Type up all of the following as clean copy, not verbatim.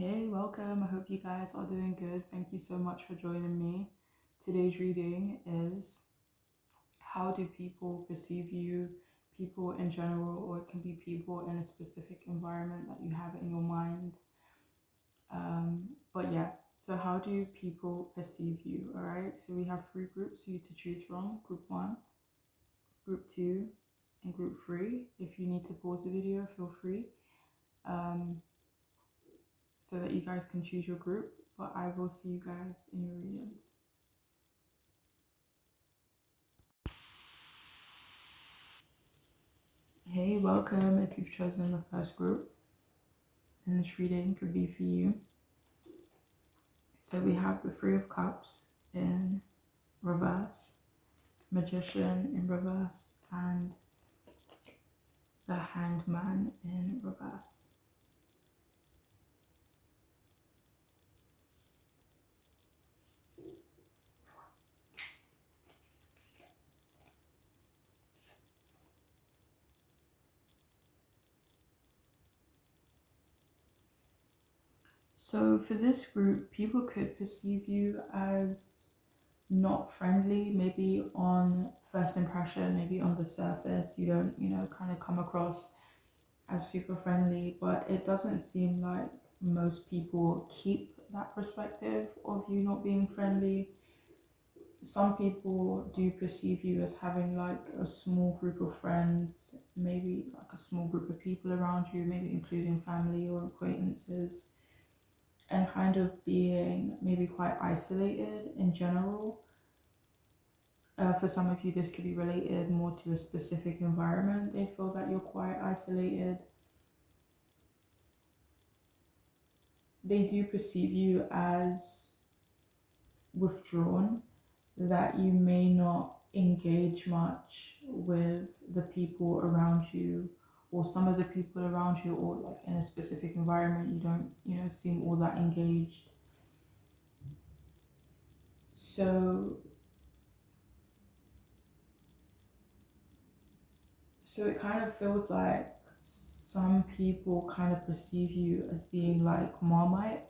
Hey, welcome. I hope you guys are doing good. Thank you so much for joining me. Today's reading is how do people perceive you, people in general, or it can be people in a specific environment that you have in your mind. But yeah, so how do people perceive you? All right, so we have three groups for you to choose from: group one, group two, and group three. If you need to pause the video, feel free. So that you guys can choose your group, but I will see you guys in your readings. Hey, welcome. If you've chosen the first group, then this reading could be for you. So we have the Three of Cups in reverse, Magician in reverse, and the Hanged Man in reverse. So for this group, people could perceive you as not friendly, maybe on first impression, maybe on the surface, you don't, kind of come across as super friendly, but it doesn't seem like most people keep that perspective of you not being friendly. Some people do perceive you as having like a small group of friends, maybe like a small group of people around you, maybe including family or acquaintances, and kind of being maybe quite isolated in general. For some of you, this could be related more to a specific environment. They feel that you're quite isolated. They do perceive you as withdrawn, that you may not engage much with the people around you, or some of the people around you, or like in a specific environment, you don't, seem all that engaged. So it kind of feels like some people kind of perceive you as being like Marmite.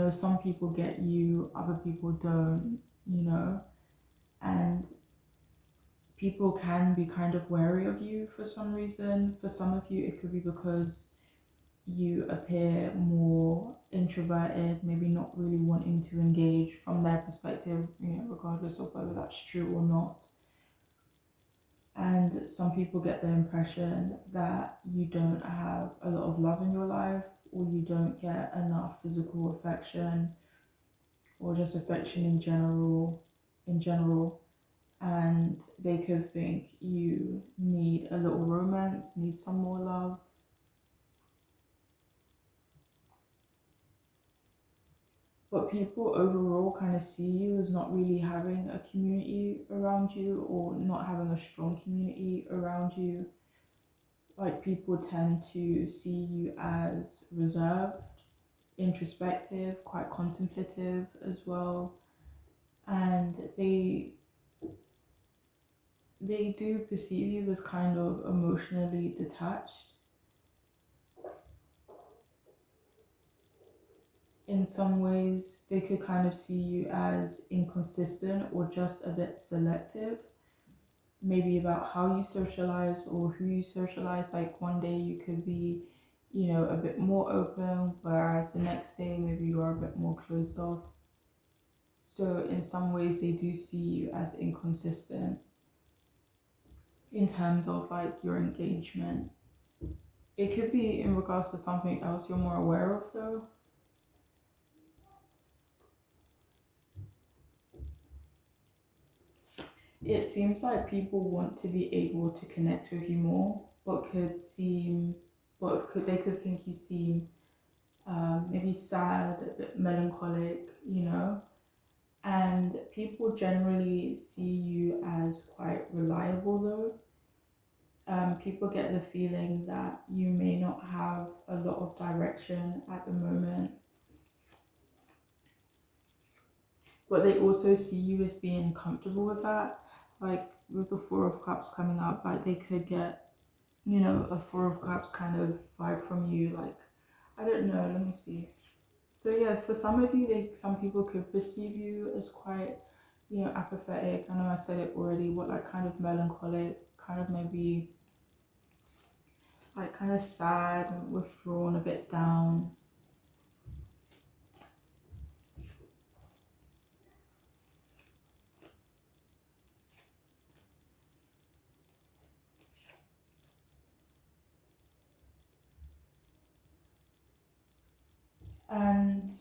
Some people get you, other people don't, and people can be kind of wary of you for some reason. For some of you, it could be because you appear more introverted, maybe not really wanting to engage from their perspective, regardless of whether that's true or not. And some people get the impression that you don't have a lot of love in your life, or you don't get enough physical affection, or just affection in general, and they could think you need a little romance, need some more love. But people overall kind of see you as not really having a community around you, or not having a strong community around you. Like, people tend to see you as reserved, introspective, quite contemplative as well. And they do perceive you as kind of emotionally detached. In some ways, they could kind of see you as inconsistent or just a bit selective, maybe about how you socialize or who you socialize. Like, one day you could be, a bit more open, whereas the next day maybe you are a bit more closed off. So in some ways, they do see you as inconsistent in terms of like your engagement. It could be in regards to something else you're more aware of though. It seems like people want to be able to connect with you more, but they could think you seem maybe sad, a bit melancholic, and people generally see you as quite reliable though. People get the feeling that you may not have a lot of direction at the moment, but they also see you as being comfortable with that. Like, with the Four of Cups coming up, like they could get, a Four of Cups kind of vibe from you. Like, I don't know, let me see. So yeah, for some of you, some people could perceive you as quite, apathetic. I know I said it already, but like kind of melancholic, kind of maybe like kind of sad, withdrawn, a bit down. And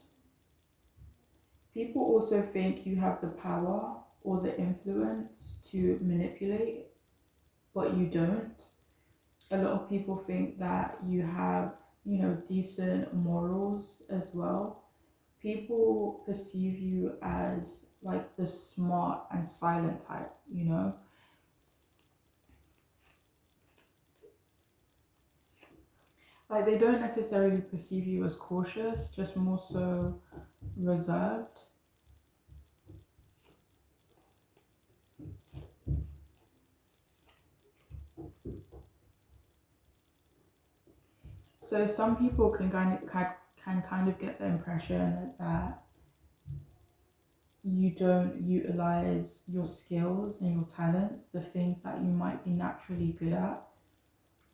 people also think you have the power or the influence to manipulate, but you don't. A lot of people think that you have, decent morals as well. People perceive you as like the smart and silent type. Like they don't necessarily perceive you as cautious, just more so reserved. So some people can kind of get the impression that you don't utilize your skills and your talents, the things that you might be naturally good at,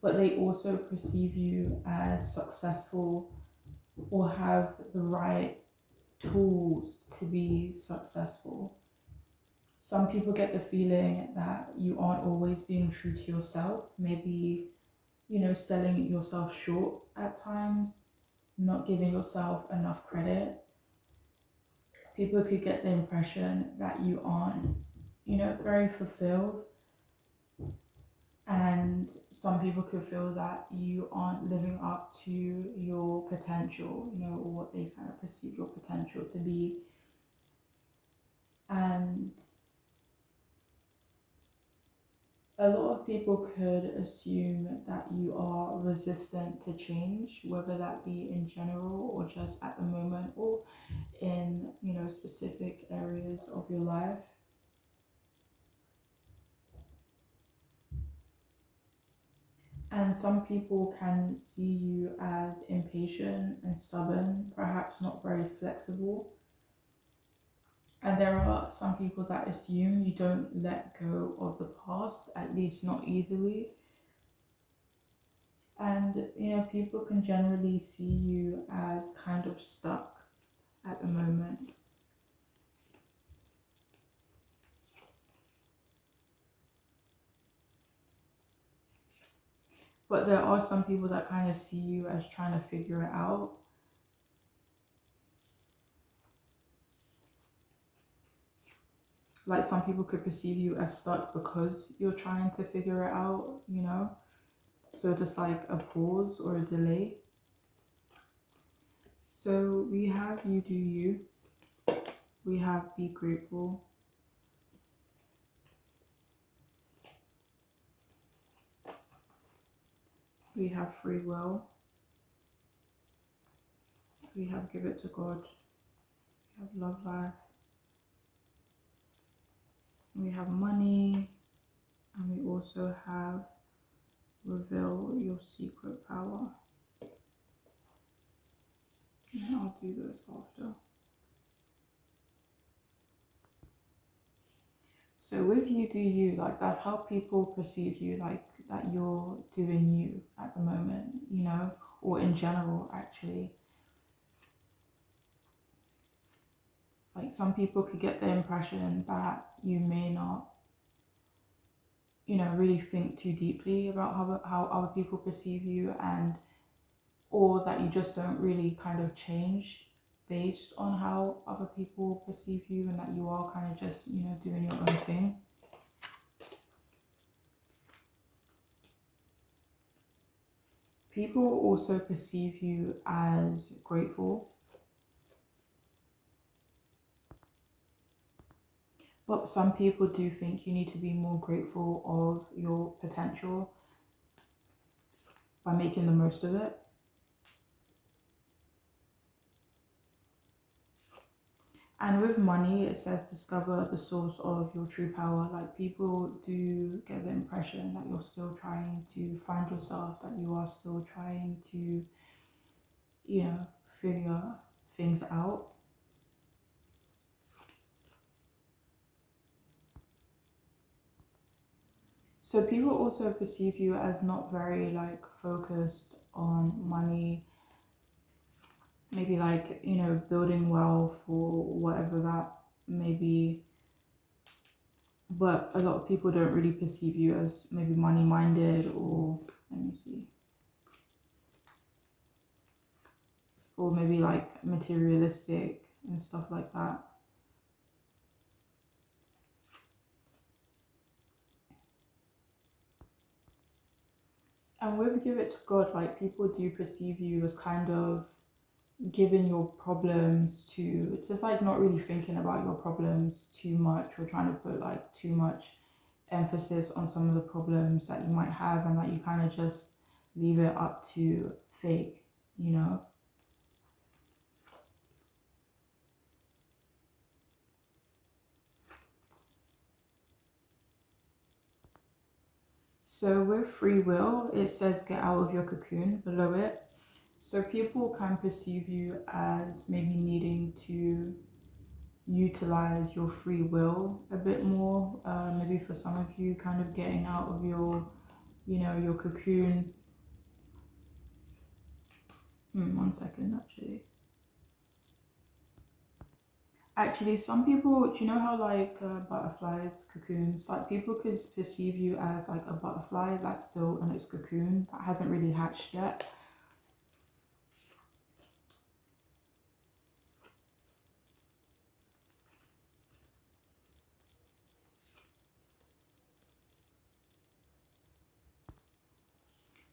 but they also perceive you as successful or have the right tools to be successful. Some people get the feeling that you aren't always being true to yourself, maybe, selling yourself short at times, not giving yourself enough credit. People could get the impression that you aren't, very fulfilled. And some people could feel that you aren't living up to your potential, or what they kind of perceive your potential to be. And a lot of people could assume that you are resistant to change, whether that be in general or just at the moment or in, specific areas of your life. And some people can see you as impatient and stubborn, perhaps not very flexible. And there are some people that assume you don't let go of the past, at least not easily. And, people can generally see you as kind of stuck at the moment. But there are some people that kind of see you as trying to figure it out. Like some people could perceive you as stuck because you're trying to figure it out. So just like a pause or a delay. So we have you do you. We have be grateful. We have free will. We have give it to God. We have love life. We have money. And we also have reveal your secret power. And I'll do those after. So with you do you, like that's how people perceive you, like that you're doing you at the moment, or in general actually. Like some people could get the impression that you may not, really think too deeply about how other people perceive you, and or that you just don't really kind of change based on how other people perceive you, and that you are kind of just, doing your own thing. People also perceive you as grateful, but some people do think you need to be more grateful of your potential by making the most of it. And with money, it says discover the source of your true power. Like people do get the impression that you're still trying to find yourself, that you are still trying to, figure things out. So people also perceive you as not very like focused on money, maybe like, you know, building wealth or whatever that may be. But a lot of people don't really perceive you as maybe money minded, or let me see, or maybe like materialistic and stuff like that. And with Give It to God, like people do perceive you as kind of giving your problems to, just like not really thinking about your problems too much, or trying to put like too much emphasis on some of the problems that you might have, and that you kind of just leave it up to fate, you know. So with free will, it says get out of your cocoon below it. So people can perceive you as maybe needing to utilize your free will a bit more. Maybe for some of you, kind of getting out of your, you know, your cocoon. One second, actually. Actually, some people, do you know how like butterflies, cocoons, like people could perceive you as like a butterfly that's still in its cocoon, that hasn't really hatched yet.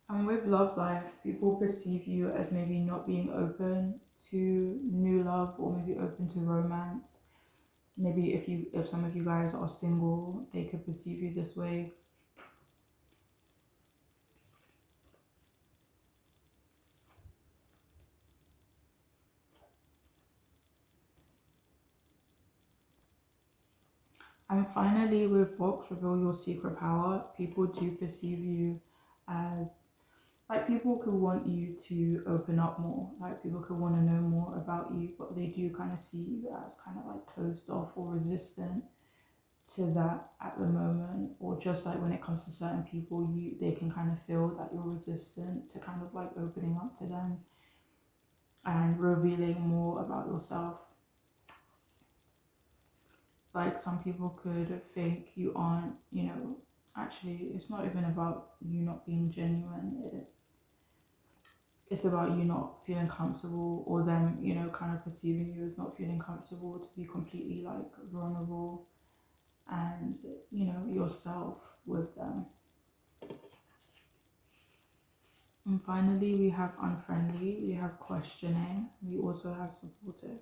And with love life, people perceive you as maybe not being open to new love, or maybe open to romance. Maybe if some of you guys are single, they could perceive you this way. And finally, with Box Reveal Your Secret Power, people do perceive you as, like, people could want you to open up more. Like, people could want to know more about you, but they do kind of see you as kind of like closed off or resistant to that at the moment. Or just like when it comes to certain people, they can kind of feel that you're resistant to kind of like opening up to them and revealing more about yourself. Like some people could think you aren't, you know, actually it's not even about you not being genuine. It's about you not feeling comfortable, or them, you know, kind of perceiving you as not feeling comfortable to be completely like vulnerable and, you know, yourself with them. And finally, we have unfriendly, we have questioning, we also have supportive.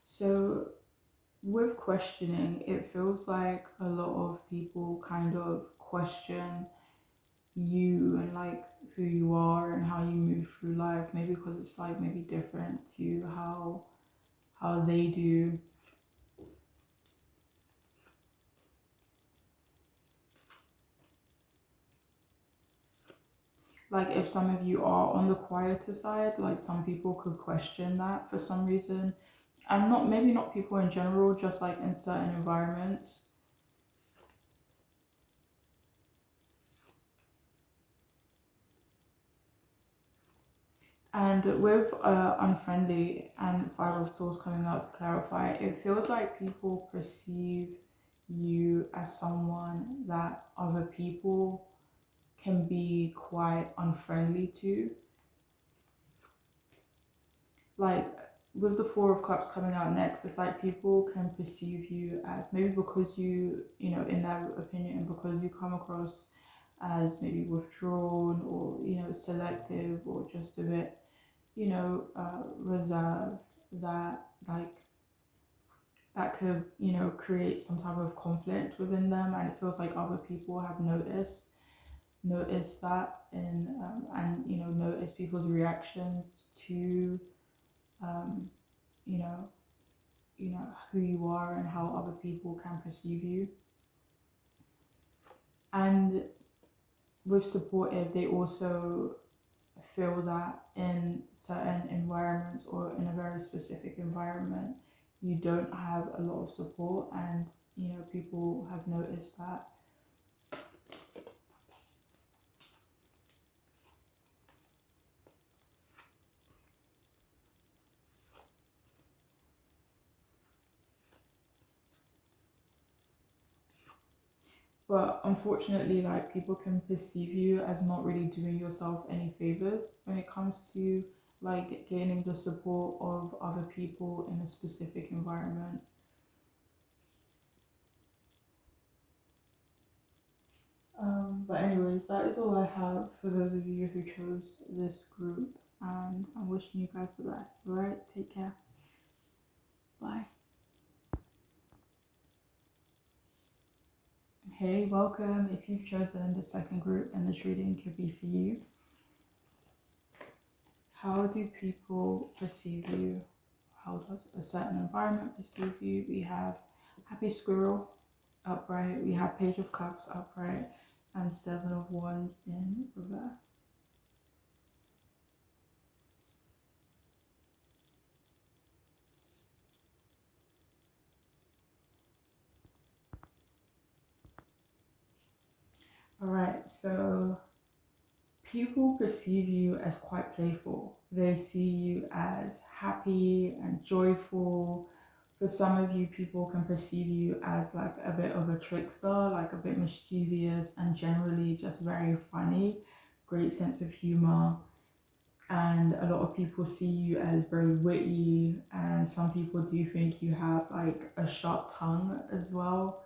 So with questioning, it feels like a lot of people kind of question you and like who you are and how you move through life, maybe because it's like maybe different to how they do. Like if some of you are on the quieter side, like some people could question that for some reason. And not, maybe not people in general, just like in certain environments. And with unfriendly and Five of Swords coming out to clarify, it feels like people perceive you as someone that other people can be quite unfriendly to. Like with the Four of Cups coming out next, it's like people can perceive you as, maybe because you know, in their opinion, because you come across as maybe withdrawn, or, you know, selective, or just a bit, you know, reserved, that like that could, you know, create some type of conflict within them, and it feels like other people have noticed that, and, you know, notice people's reactions to, um, you know, who you are and how other people can perceive you. And with supportive, they also feel that in certain environments or in a very specific environment, you don't have a lot of support, and people have noticed that. But unfortunately, like, people can perceive you as not really doing yourself any favors when it comes to like gaining the support of other people in a specific environment. But anyways, that is all I have for those of you who chose this group, and I'm wishing you guys the best. Alright, take care. Bye. Hey, welcome. If you've chosen the second group, then this reading could be for you. How do people perceive you? How does a certain environment perceive you? We have Happy Squirrel upright, we have Page of Cups upright, and Seven of Wands in reverse. Alright, so people perceive you as quite playful. They see you as happy and joyful. For some of you, people can perceive you as like a bit of a trickster, like a bit mischievous and generally just very funny, great sense of humor. And a lot of people see you as very witty, and some people do think you have like a sharp tongue as well.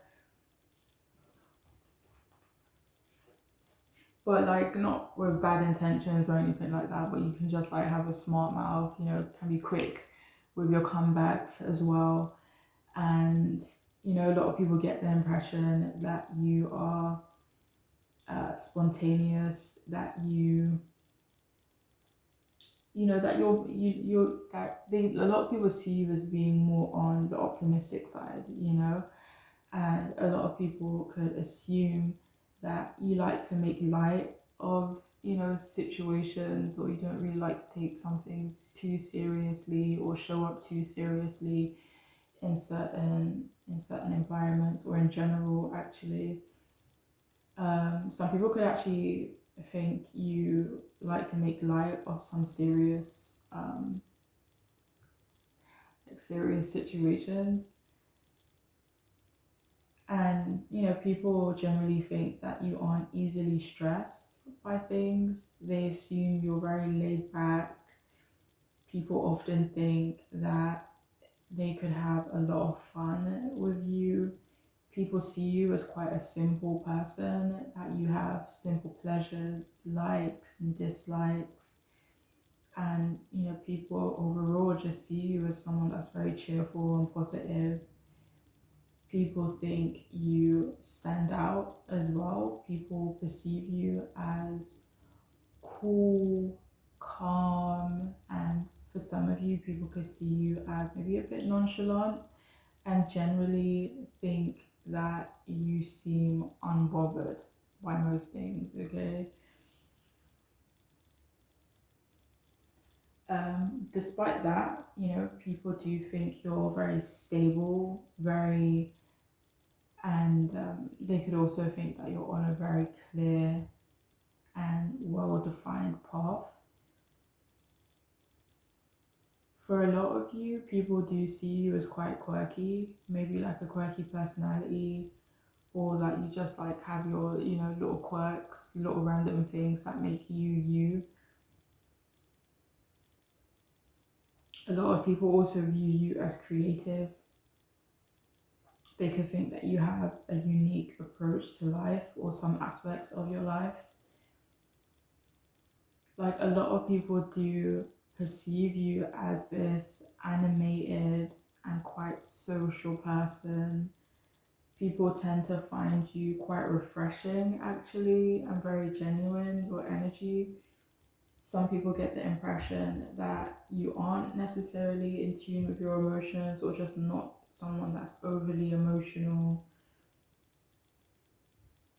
But like not with bad intentions or anything like that, but you can just like have a smart mouth, can be quick with your comebacks as well. And a lot of people get the impression that you are spontaneous, that that a lot of people see you as being more on the optimistic side, and a lot of people could assume that you like to make light of situations, or you don't really like to take some things too seriously or show up too seriously in certain environments, or in general actually. Some people could actually think you like to make light of some serious situations. And people generally think that you aren't easily stressed by things. They assume you're very laid back. People often think that they could have a lot of fun with you. People see you as quite a simple person, that you have simple pleasures, likes and dislikes. And people overall just see you as someone that's very cheerful and positive. People think you stand out as well. People perceive you as cool, calm, and for some of you, people could see you as maybe a bit nonchalant, and generally think that you seem unbothered by most things, okay? Despite that, people do think you're very stable, and they could also think that you're on a very clear and well-defined path. For a lot of you, people do see you as quite quirky, maybe like a quirky personality, or that you just like have your, little quirks, little random things that make you you. A lot of people also view you as creative. They could think that you have a unique approach to life or some aspects of your life. Like, a lot of people do perceive you as this animated and quite social person. People tend to find you quite refreshing, actually, and very genuine, your energy. Some people get the impression that you aren't necessarily in tune with your emotions, or just not someone that's overly emotional.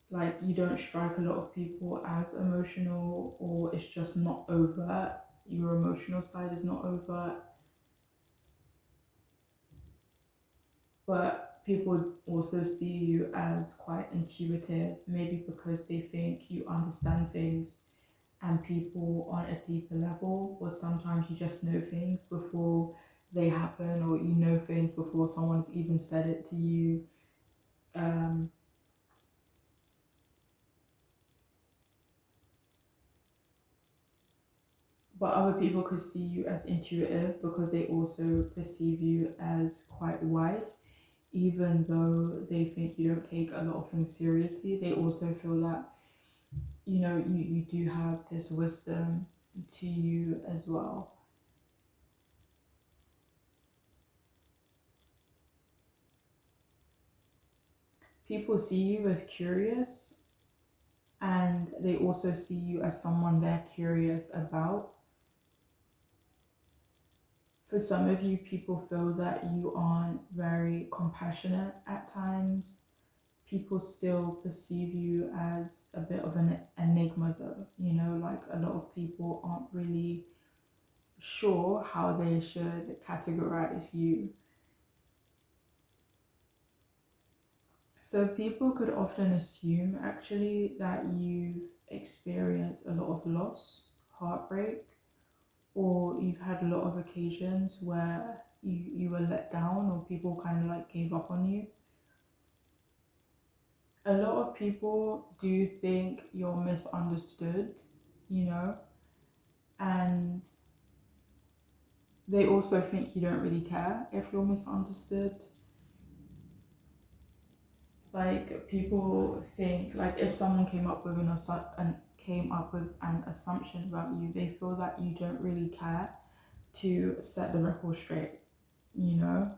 Like you don't strike a lot of people as emotional, or it's just not overt. Your emotional side is not overt, but people also see you as quite intuitive, maybe because they think you understand things and people on a deeper level, or sometimes you just know things before they happen, or you know things before someone's even said it to you. Um, but other people could see you as intuitive because they also perceive you as quite wise, even though they think you don't take a lot of things seriously. They also feel that you do have this wisdom to you as well. People see you as curious, and they also see you as someone they're curious about. For some of you, people feel that you aren't very compassionate at times. People still perceive you as a bit of an enigma, though. Like a lot of people aren't really sure how they should categorize you. So people could often assume actually that you've experienced a lot of loss, heartbreak, or you've had a lot of occasions where you were let down, or people kind of like gave up on you. A lot of people do think you're misunderstood, you know, and they also think you don't really care if you're misunderstood. Like people think, like if someone came up with an assumption about you, they feel that you don't really care to set the record straight, you know,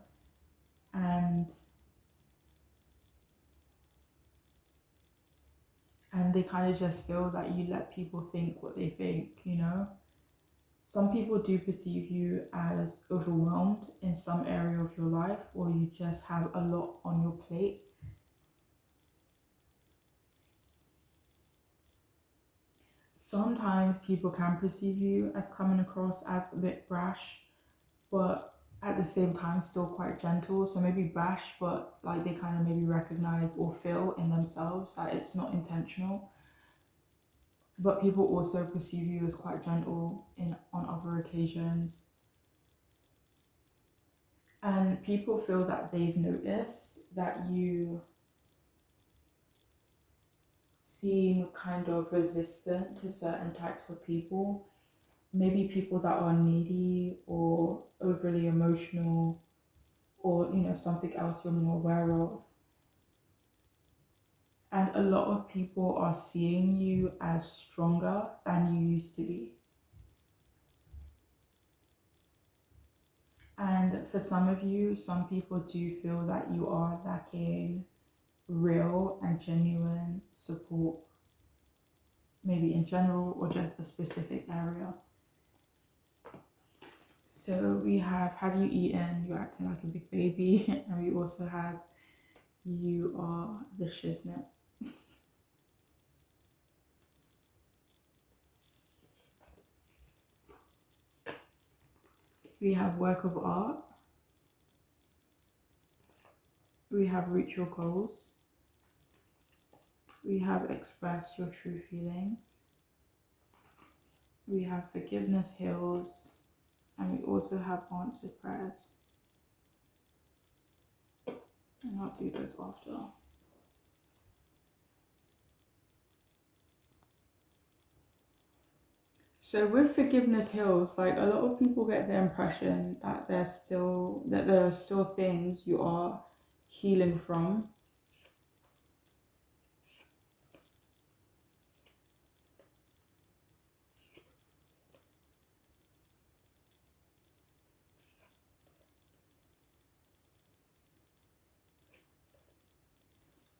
and they kind of just feel that you let people think what they think. Some people do perceive you as overwhelmed in some area of your life, or you just have a lot on your plate. Sometimes people can perceive you as coming across as a bit brash, but at the same time still quite gentle. So maybe brash, but like they kind of maybe recognize or feel in themselves that it's not intentional. But people also perceive you as quite gentle in on other occasions. And people feel that they've noticed that you seem kind of resistant to certain types of people. Maybe people that are needy or overly emotional, or something else you're more aware of. And a lot of people are seeing you as stronger than you used to be. And for some of you, some people do feel that you are lacking real and genuine support, maybe in general or just a specific area. So we have you eaten? You're acting like a big baby. And we also have you are the shiznit. We have work of art. We have reach your goals. We have express your true feelings. We have forgiveness heals. And we also have answered prayers. And I'll do those after. So with forgiveness heals, like a lot of people get the impression that there are still things you are healing from.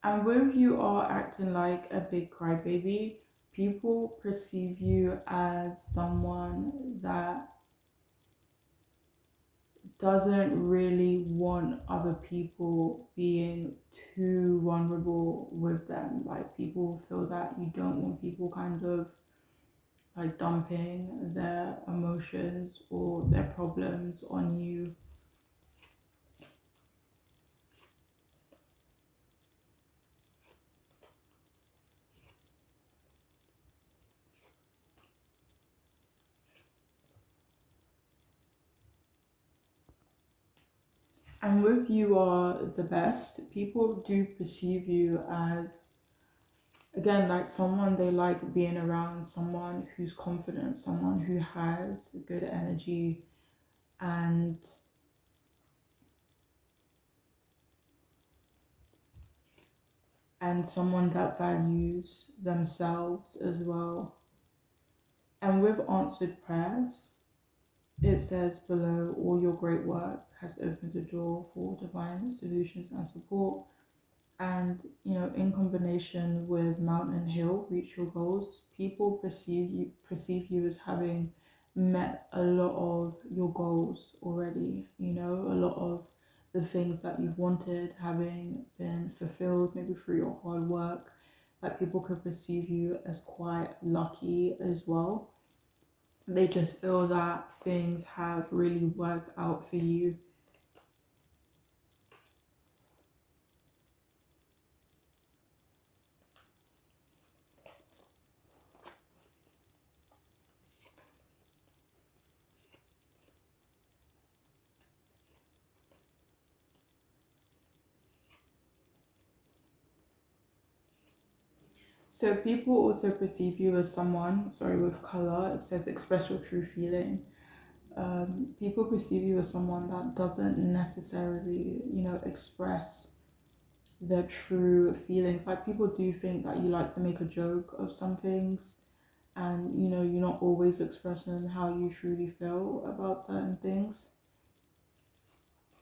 And with you are acting like a big crybaby, people perceive you as someone that doesn't really want other people being too vulnerable with them. Like, people feel that you don't want people kind of like dumping their emotions or their problems on you. And with you are the best, people do perceive you as, again, like someone they like being around, someone who's confident, someone who has good energy, and someone that values themselves as well. And with answered prayers, it says below, all your great work has opened the door for divine solutions and support. And in combination with mountain hill, reach your goals, people perceive you as having met a lot of your goals already. A lot of the things that you've wanted having been fulfilled, maybe through your hard work. Like, people could perceive you as quite lucky as well. They just feel that things have really worked out for you. So people also perceive you as someone, sorry, with color. It says express your true feeling. People perceive you as someone that doesn't necessarily, express their true feelings. Like, people do think that you like to make a joke of some things, and you're not always expressing how you truly feel about certain things.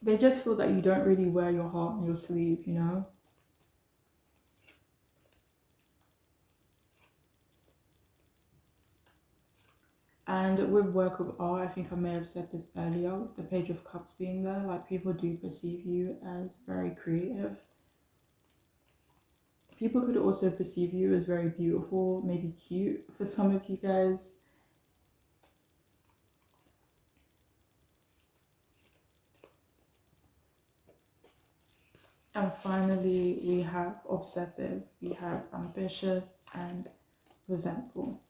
They just feel that you don't really wear your heart on your sleeve. And with work of art, I think I may have said this earlier, with the Page of Cups being there, like, people do perceive you as very creative. People could also perceive you as very beautiful, maybe cute for some of you guys. And finally, we have obsessive, we have ambitious, and resentful.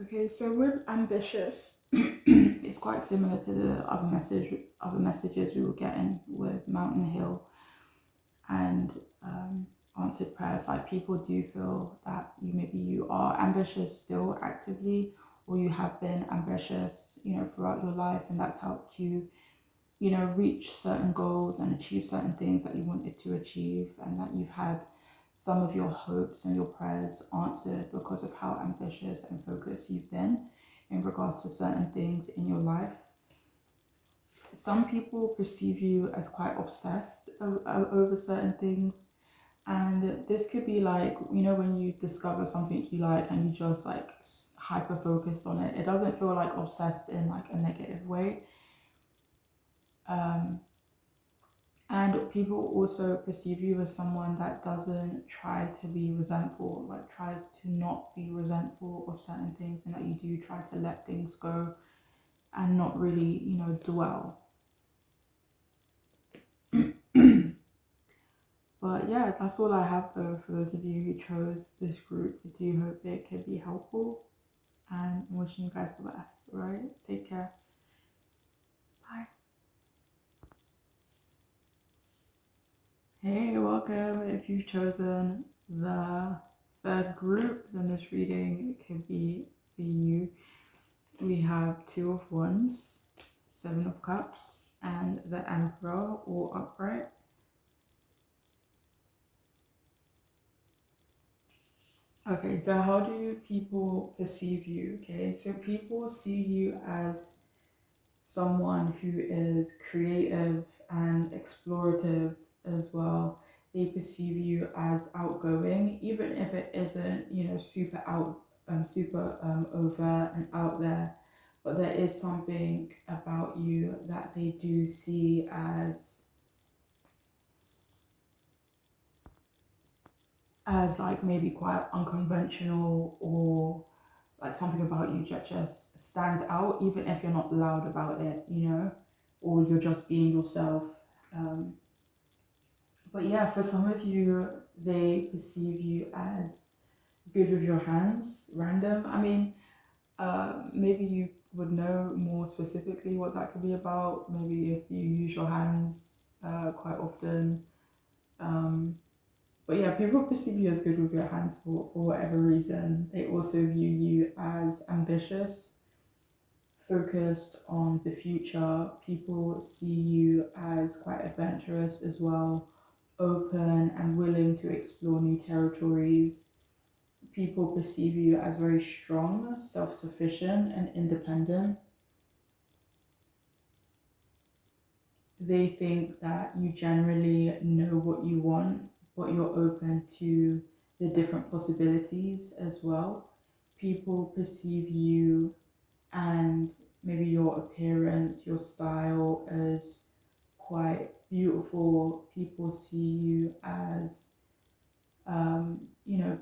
Okay, so with ambitious, it's quite similar to the other messages we were getting with Mountain Hill and answered prayers. Like, people do feel that you are ambitious still actively, or you have been ambitious, throughout your life, and that's helped you, reach certain goals and achieve certain things that you wanted to achieve, and that you've had some of your hopes and your prayers answered because of how ambitious and focused you've been in regards to certain things in your life. Some people perceive you as quite obsessed over certain things, and this could be like, when you discover something you like and you just like hyper focused on it. It doesn't feel like obsessed in like a negative way. And people also perceive you as someone that doesn't try to be resentful, like tries to not be resentful of certain things, and that you do try to let things go and not really, dwell. But yeah, that's all I have though for those of you who chose this group. I do hope it could be helpful, and I'm wishing you guys the best. All right, take care. Bye. Hey, welcome. If you've chosen the third group, then this reading could be for you. We have Two of Wands, Seven of Cups, and the Emperor, all upright. Okay, so how do people perceive you? Okay, so people see you as someone who is creative and explorative as well. They perceive you as outgoing, even if it isn't, super super overt and out there, but there is something about you that they do see as like maybe quite unconventional, or like something about you just stands out, even if you're not loud about it, or you're just being yourself. Um, but yeah, for some of you, they perceive you as good with your hands, random. I mean, maybe you would know more specifically what that could be about. Maybe if you use your hands quite often. Um, but yeah, people perceive you as good with your hands for whatever reason. They also view you as ambitious, focused on the future. People see you as quite adventurous as well, open and willing to explore new territories. People perceive you as very strong, self sufficient, and independent. They think that you generally know what you want, but you're open to the different possibilities as well. People perceive you and maybe your appearance, your style as quite beautiful. People see you as,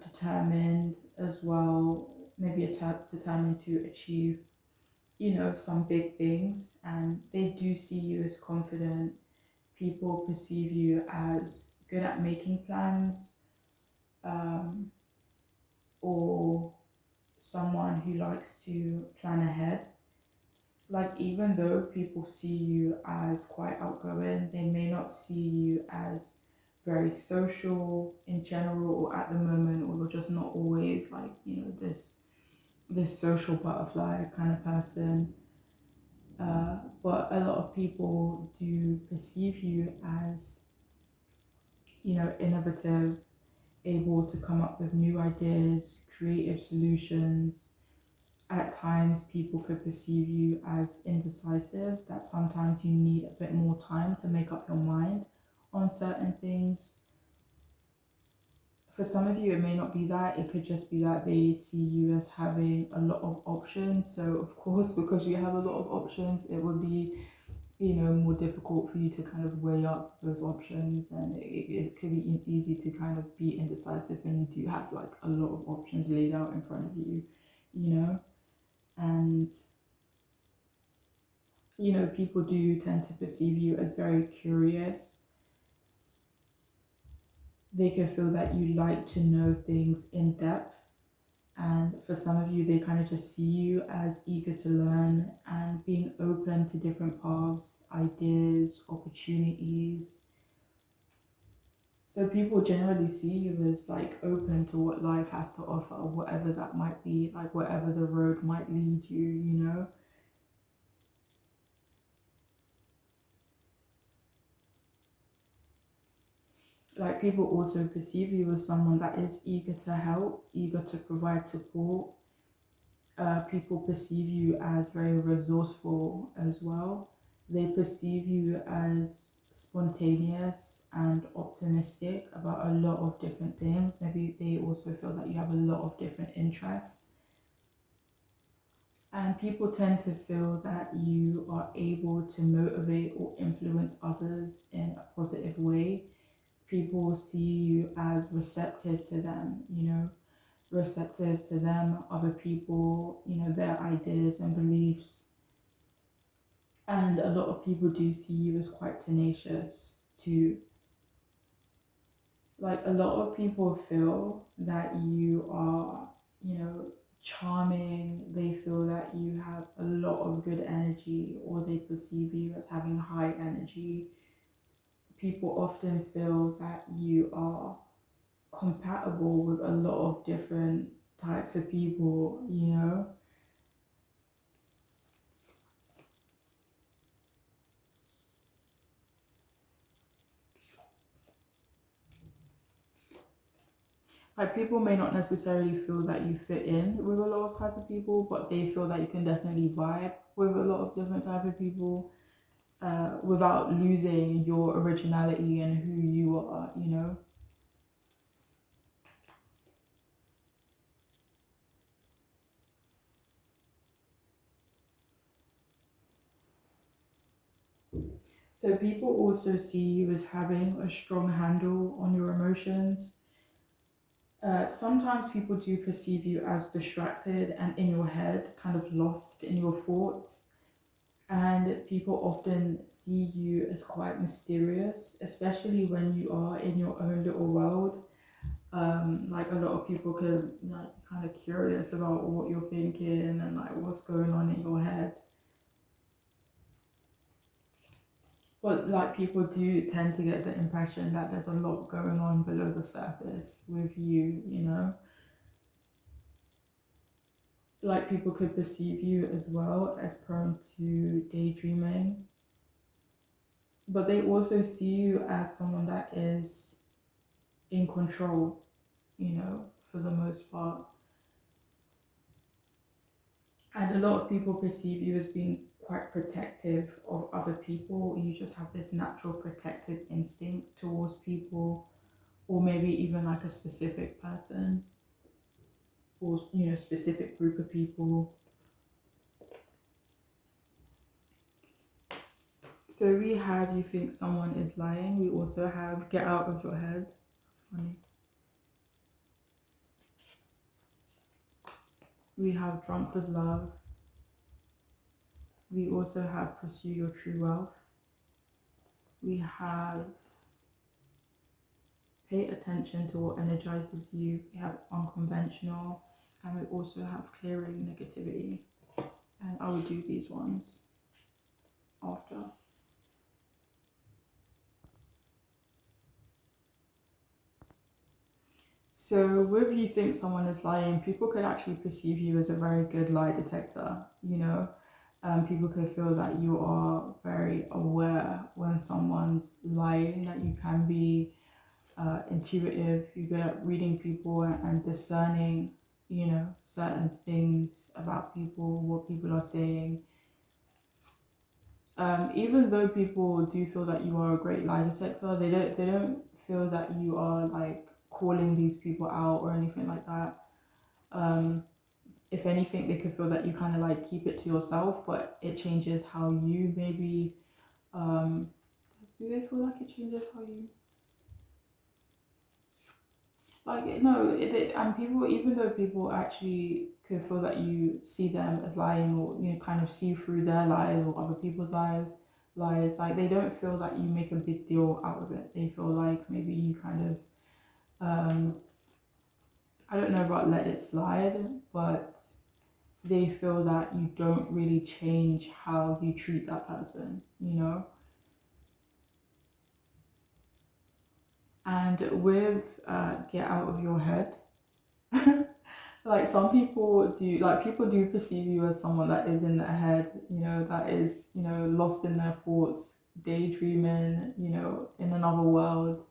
determined as well, maybe determined to achieve, some big things, and they do see you as confident. People perceive you as good at making plans, um, or someone who likes to plan ahead. Like, even though people see you as quite outgoing, they may not see you as very social in general, or at the moment, or you're just not always like, this social butterfly kind of person. But a lot of people do perceive you as, innovative, able to come up with new ideas, creative solutions. At times, people could perceive you as indecisive, that sometimes you need a bit more time to make up your mind on certain things. For some of you, it may not be that. It could just be that they see you as having a lot of options. So, of course, because you have a lot of options, it would be, more difficult for you to kind of weigh up those options. And it could be easy to kind of be indecisive when you do have like a lot of options laid out in front of you, you know? And people do tend to perceive you as very curious. They can feel that you like to know things in depth. And for some of you, they kind of just see you as eager to learn and being open to different paths, ideas, opportunities. So people generally see you as like open to what life has to offer, whatever that might be, like whatever the road might lead you, Like, people also perceive you as someone that is eager to help, eager to provide support. People perceive you as very resourceful as well. They perceive you as spontaneous and optimistic about a lot of different things. Maybe they also feel that you have a lot of different interests. And people tend to feel that you are able to motivate or influence others in a positive way. People see you as receptive to them, receptive to them, other people, their ideas and beliefs. And a lot of people do see you as quite tenacious too. Like, a lot of people feel that you are, charming. They feel that you have a lot of good energy, or they perceive you as having high energy. People often feel that you are compatible with a lot of different types of people. Like, people may not necessarily feel that you fit in with a lot of type of people, but they feel that you can definitely vibe with a lot of different type of people, without losing your originality and who you are. So people also see you as having a strong handle on your emotions. Sometimes people do perceive you as distracted and in your head, kind of lost in your thoughts. And people often see you as quite mysterious, especially when you are in your own little world. Like a lot of people could like kind of curious about what you're thinking and like what's going on in your head. But like people do tend to get the impression that there's a lot going on below the surface with you, you know? Like people could perceive you as well as prone to daydreaming, but they also see you as someone that is in control, you know, for the most part. And a lot of people perceive you as being quite protective of other people. You just have this natural protective instinct towards people, or maybe even like a specific person, or you know, specific group of people. So we have you think someone is lying. We also have get out of your head. That's funny. We have drunk with love. We also have pursue your true wealth. We have pay attention to what energizes you. We have unconventional, and we also have clearing negativity. And I will do these ones after. So with you think someone is lying, people could actually perceive you as a very good lie detector, you know. People could feel that you are very aware when someone's lying, that you can be intuitive, you're good at reading people and discerning, you know, certain things about people, what people are saying. Even though people do feel that you are a great lie detector, they don't feel that you are like calling these people out or anything like that. Um, if anything, they could feel that you kind of like keep it to yourself, but it changes how you maybe. Um, do they feel like it changes how you like? No, and people, even though people actually could feel that you see them as lying or you know kind of see through their lies or other people's lies, like they don't feel that you make a big deal out of it. They feel like maybe you kind of I don't know about let it slide, but they feel that you don't really change how you treat that person, you know? And with get out of your head, like some people do, like people do perceive you as someone that is in their head, you know, that is, you know, lost in their thoughts, daydreaming, you know, in another world.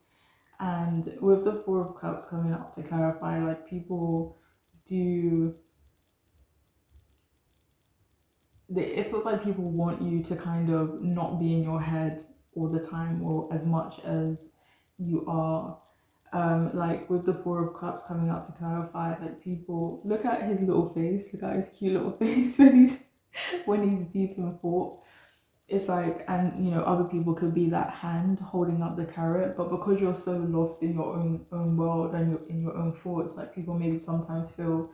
And with the Four of Cups coming up to clarify, like people do it feels like people want you to kind of not be in your head all the time or as much as you are. Like with the Four of Cups coming out to clarify, like people look at his little face, look at his cute little face when he's deep in thought. It's like, and you know, other people could be that hand holding up the carrot, but because you're so lost in your own world and you're in your own thoughts, like people maybe sometimes feel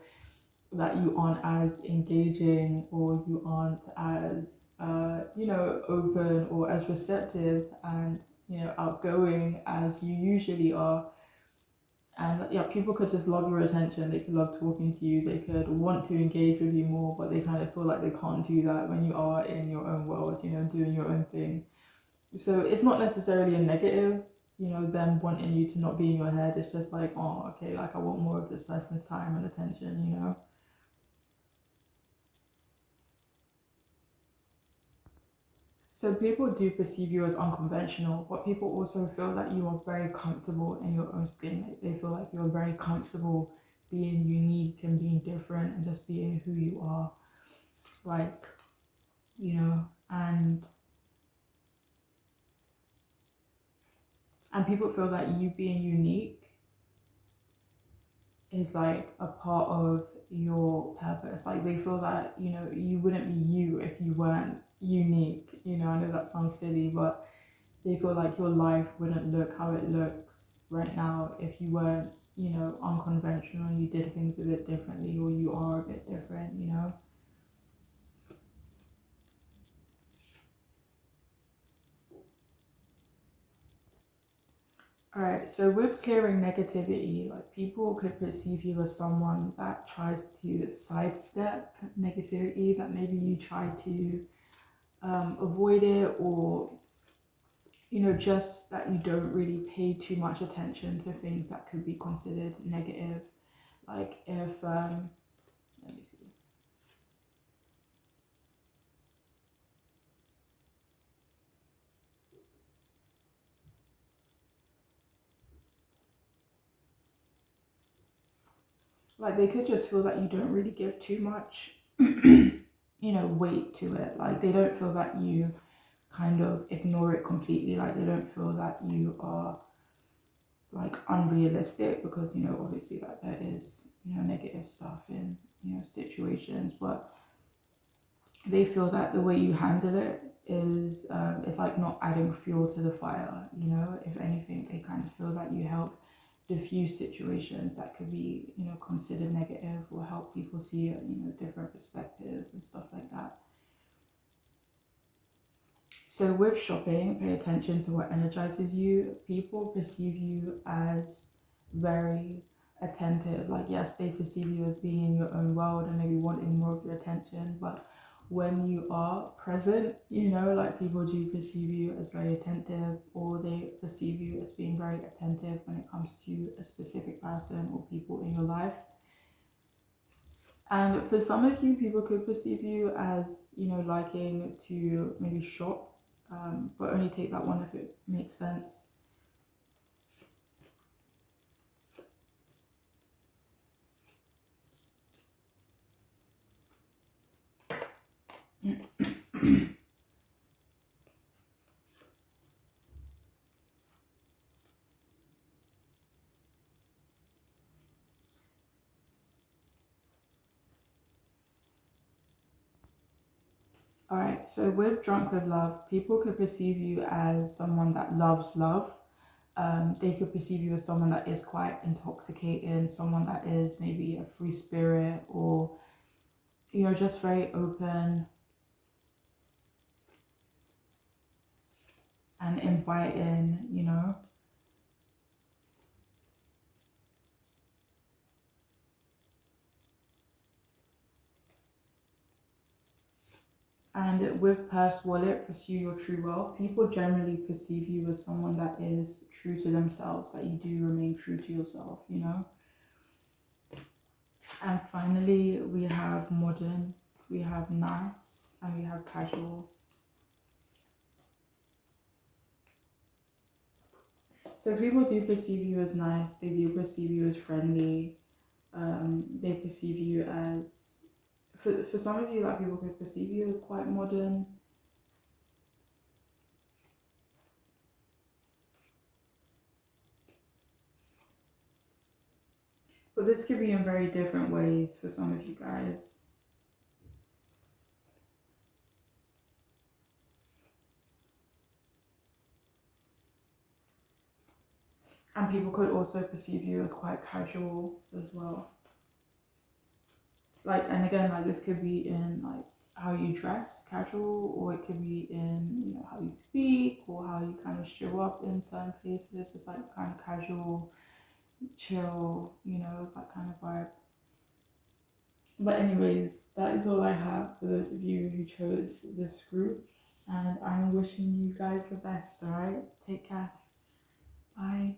that you aren't as engaging or you aren't as you know open or as receptive and you know outgoing as you usually are. And yeah, people could just love your attention, they could love talking to you, they could want to engage with you more, but they kind of feel like they can't do that when you are in your own world, you know, doing your own thing. So it's not necessarily a negative, you know, them wanting you to not be in your head. It's just like, oh, okay, like I want more of this person's time and attention, you know. So people do perceive you as unconventional, but people also feel that you are very comfortable in your own skin. Like they feel like you're very comfortable being unique and being different and just being who you are. Like, you know, and people feel that you being unique is like a part of your purpose. Like they feel that, you know, you wouldn't be you if you weren't unique. You know, I know that sounds silly, but they feel like your life wouldn't look how it looks right now if you weren't, you know, unconventional, you did things a bit differently, or you are a bit different, you know. All right, so with clearing negativity, like people could perceive you as someone that tries to sidestep negativity, that maybe you try to avoid it, or you know, just that you don't really pay too much attention to things that could be considered negative. Like if let me see. Like they could just feel that you don't really give too much you know, weight to it. Like they don't feel that you kind of ignore it completely. Like they don't feel that you are like unrealistic, because you know, obviously, like there is, you know, negative stuff in, you know, situations, but they feel that the way you handle it is it's like not adding fuel to the fire, you know. If anything, they kind of feel that you help diffuse situations that could be, you know, considered negative, or help people see, you know, different perspectives and stuff like that. So with shopping, pay attention to what energizes you. People perceive you as very attentive. Like yes, they perceive you as being in your own world and maybe wanting more of your attention, but when you are present, you know, like people do perceive you as very attentive, or they perceive you as being very attentive when it comes to a specific person or people in your life. And for some of you, people could perceive you as, you know, liking to maybe shop, but only take that one if it makes sense. All right, so with drunk with love, people could perceive you as someone that loves love. They could perceive you as someone that is quite intoxicating, someone that is maybe a free spirit, or you know, just very open and inviting, you know. And with purse wallet, pursue your true wealth. People generally perceive you as someone that is true to themselves, that you do remain true to yourself, you know. And finally, we have modern, we have nice, and we have casual. So people do perceive you as nice, they do perceive you as friendly, they perceive you as, for some of you, like people could perceive you as quite modern. But this could be in very different ways for some of you guys. And people could also perceive you as quite casual as well. Like, and again, like this could be in like how you dress, casual, or it could be in, you know, how you speak, or how you kind of show up in certain places. It's like kind of casual, chill, you know, that kind of vibe. But anyways, that is all I have for those of you who chose this group. And I'm wishing you guys the best, alright? Take care. Bye.